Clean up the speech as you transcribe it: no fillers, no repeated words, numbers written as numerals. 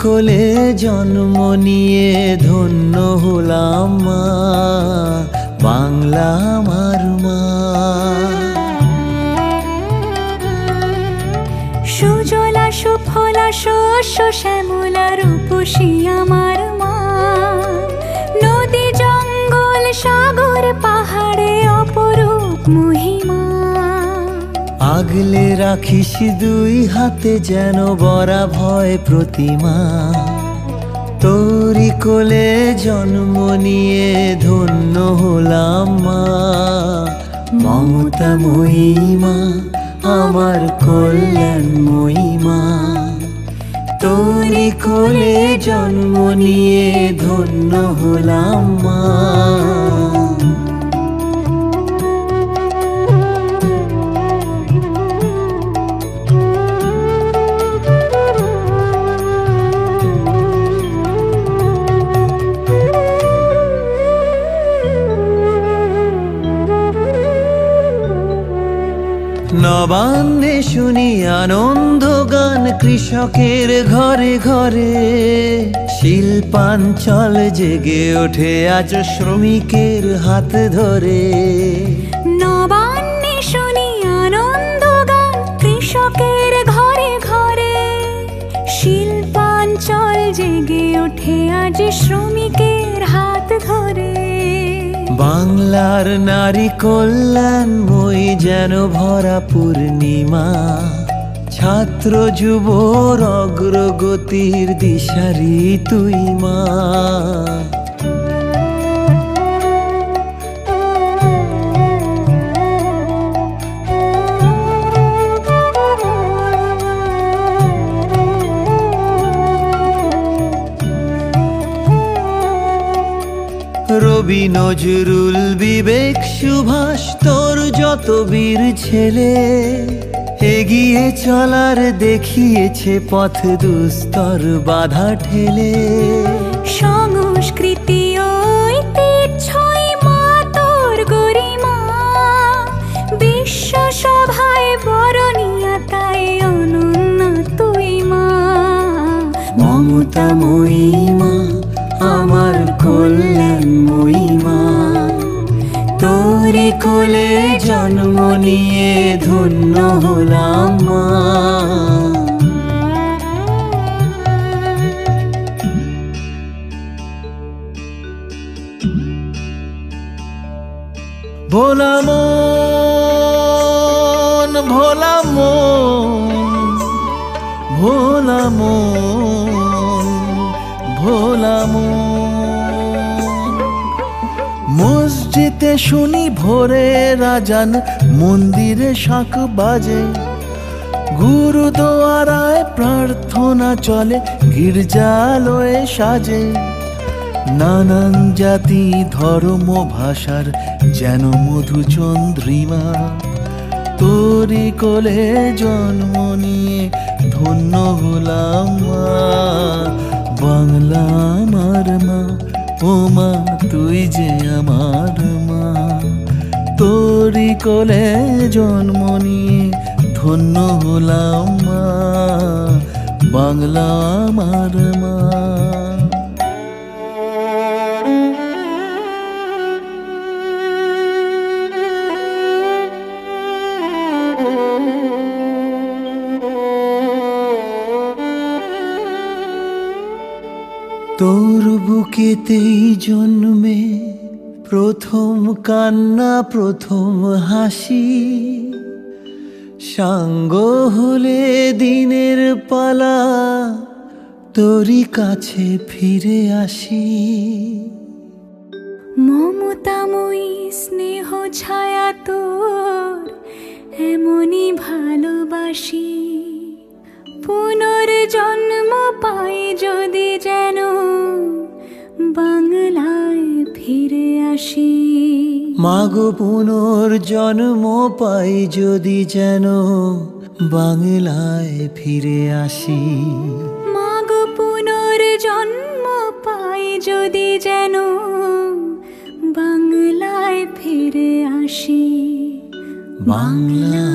কোলে জন্ম নিয়ে ধন্য হলাম মা, বাংলা আমার মা। সুজলা সুফলা শস্য শ্যামলা রূপসী আমার মা, নদী জঙ্গল সাগর পাহাড়ে অপরূপ মহিমা। আগলে রাখিস দুই হাতে যেন বরা ভয় প্রতিমা, তোরি কোলে জন্ম নিয়ে ধন্য হলাম মা, মমতাময়ী মা আমার কল্যাণময়ী মা। তোরি কোলে জন্ম নিয়ে ধন্য হলাম মা। নবান্নে শুনি আনন্দ গান কৃষকের ঘরে ঘরে, শিল্পাঞ্চল জেগে ওঠে আজ শ্রমিকের হাত ধরে। নবান্নে শুনি আনন্দ গান কৃষকের ঘরে ঘরে, শিল্পাঞ্চল জেগে ওঠে আজ শ্রমিকের হাত ধরে। বাংলার নারী কল্যাণময়ী যেন ভরা পূর্ণিমা, ছাত্র যুবর অগ্রগতির দিশারি তুই মা। রবি নজরুল বিবেক সুভাষ তোর যত বীর ছেলে, এগিয়ে চলার দেখিয়েছে পথ দুস্তর বাধা ঠেলে। সংস্কৃতি ঐতিহ্যই মা তোর গরিমা, বিশ্ব সভায় বরণীয়া তাই অনন্য তুই মা। মমতাময়ী মা আমার কল্যাণময়ী মা, তোরি কোলে জন্ম নিয়ে ধন্য হলাম মা। ভোলা মন ভোলা মন ভোলা মন ভোলা মন। মসজিদে শুনি ভোরের আজান, মন্দিরে শাঁখ বাজে, গুরুদুয়ারায় প্রার্থনা চলে, গির্জালয়ে সাজে। নানান জাতি ধর্ম ভাষার যেন মধুচন্দ্রিমা, তোরি কোলে জন্ম নিয়ে ধন্য হলাম মা, বাংলা আমার মা। ও মা তুই যে আমার মা, তোরি কোলে জন্ম নিয়ে ধন্য হলাম মা, বাংলা আমার মা। তোর বুকেতেই জন্মে প্রথম কান্না প্রথম হাসি, সাঙ্গ হলে দিনের পালা তোরই কাছে ফিরে আসি। মমতাময়ী স্নেহ ছায়া তোর এমনই ভালোবাসি, পুনর্জন্ম পাই যদি যেন বাংলায় ফিরে আসি। মাগো পুনর্জন্ম পাই যদি যেন বাংলায় ফিরে আসি। মাগো পুনর্জন্ম পাই যদি যেন বাংলায় ফিরে আসি। বাংলা